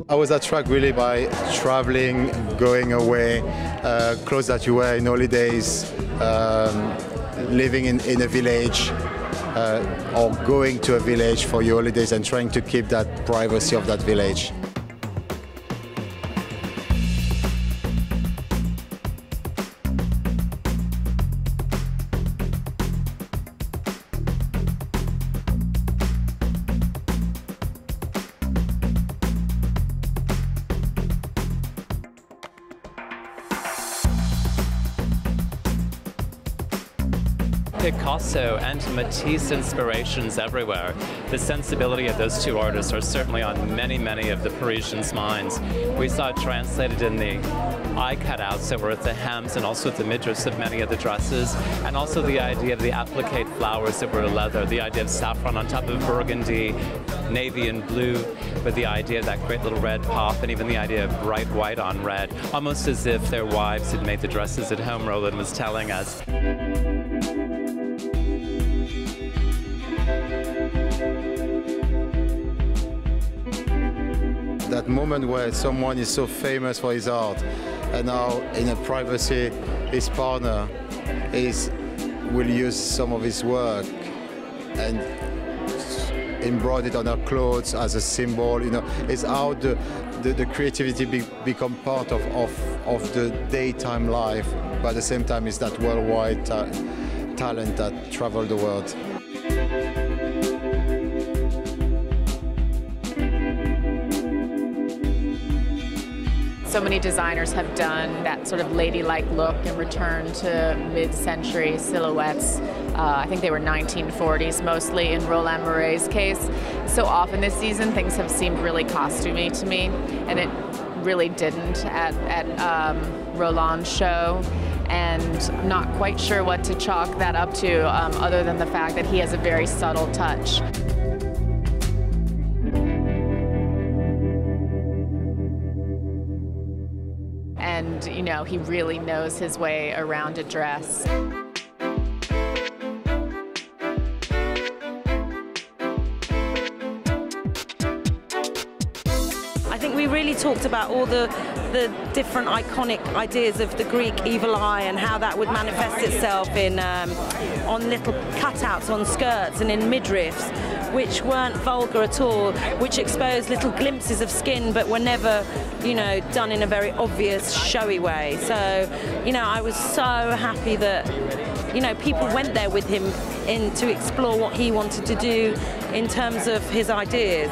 I was attracted really by traveling, going away, clothes that you wear in holidays, living in a village, or going to a village for your holidays and trying to keep that privacy of that village. Picasso and Matisse inspirations everywhere. The sensibility of those two artists are certainly on many, many of the Parisians' minds. We saw it translated in the eye cutouts that were at the hems and also at the midriffs of many of the dresses, and also the idea of the applique flowers that were leather, the idea of saffron on top of burgundy, navy and blue, with the idea of that great little red pop, and even the idea of bright white on red, almost as if their wives had made the dresses at home, Roland was telling us. That moment where someone is so famous for his art, and now in a privacy, his partner will use some of his work and embroider it on her clothes as a symbol. You know, it's how the creativity become part of the daytime life, but at the same time it's that worldwide talent that travel the world. So many designers have done that sort of ladylike look and return to mid-century silhouettes. I think they were 1940s mostly in Roland Mouret's case. So often this season things have seemed really costumey to me, and it really didn't at Roland's show. And I'm not quite sure what to chalk that up to, other than the fact that he has a very subtle touch. And, you know, he really knows his way around a dress. I think we really talked about all the different iconic ideas of the Greek evil eye and how that would manifest itself in on little cutouts on skirts and in midriffs, which weren't vulgar at all, which exposed little glimpses of skin but were never, you know, done in a very obvious, showy way. So, you know, I was so happy that, you know, people went there with him to explore what he wanted to do in terms of his ideas.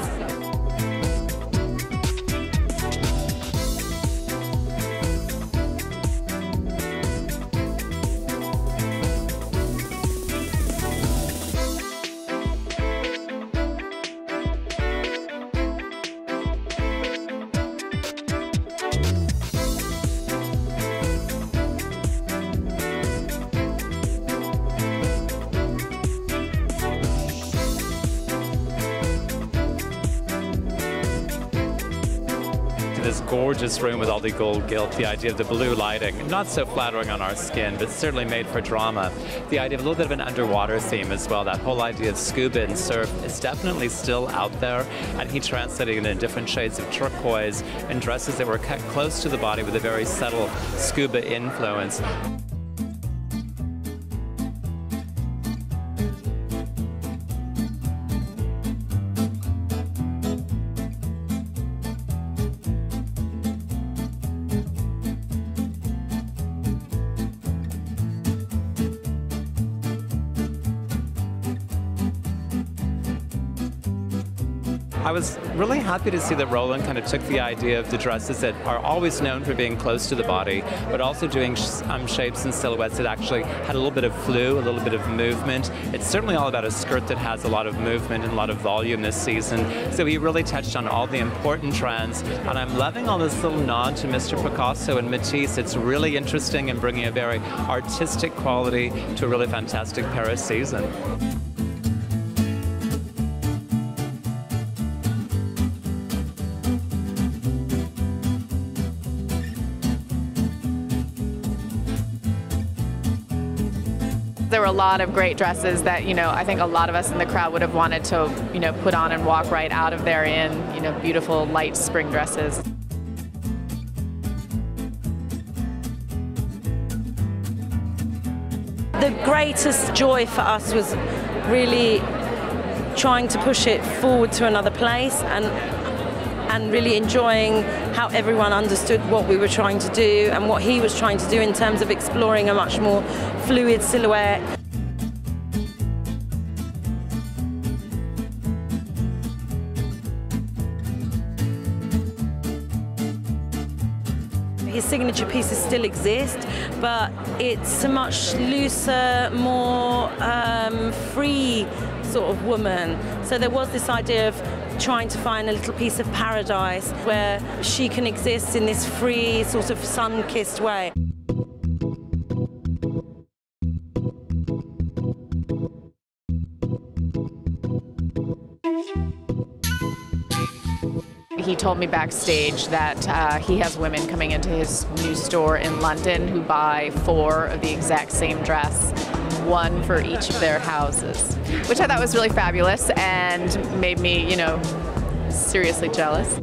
This gorgeous room with all the gold gilt, the idea of the blue lighting, not so flattering on our skin, but certainly made for drama. The idea of a little bit of an underwater theme as well, that whole idea of scuba and surf is definitely still out there, and he translated it in different shades of turquoise and dresses that were cut close to the body with a very subtle scuba influence. I was really happy to see that Roland kind of took the idea of the dresses that are always known for being close to the body, but also doing shapes and silhouettes that actually had a little bit of flu, a little bit of movement. It's certainly all about a skirt that has a lot of movement and a lot of volume this season. So he really touched on all the important trends, and I'm loving all this little nod to Mr. Picasso and Matisse. It's really interesting and bringing a very artistic quality to a really fantastic Paris season. there were a lot of great dresses that, I think a lot of us in the crowd would have wanted to, put on and walk right out of there in, beautiful light spring dresses. The greatest joy for us was really trying to push it forward to another place and really enjoying how everyone understood what we were trying to do and what he was trying to do in terms of exploring a much more fluid silhouette. His signature pieces still exist, but it's a much looser, more free sort of woman. So there was this idea of trying to find a little piece of paradise where she can exist in this free, sort of sun-kissed way. He told me backstage that he has women coming into his new store in London who buy 4 of the exact same dress, 1 for each of their houses, which I thought was really fabulous and made me, seriously jealous.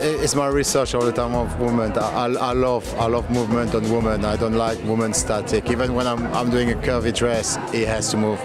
It's my research all the time of women. I love movement on women. I don't like women static. Even when I'm doing a curvy dress, it has to move.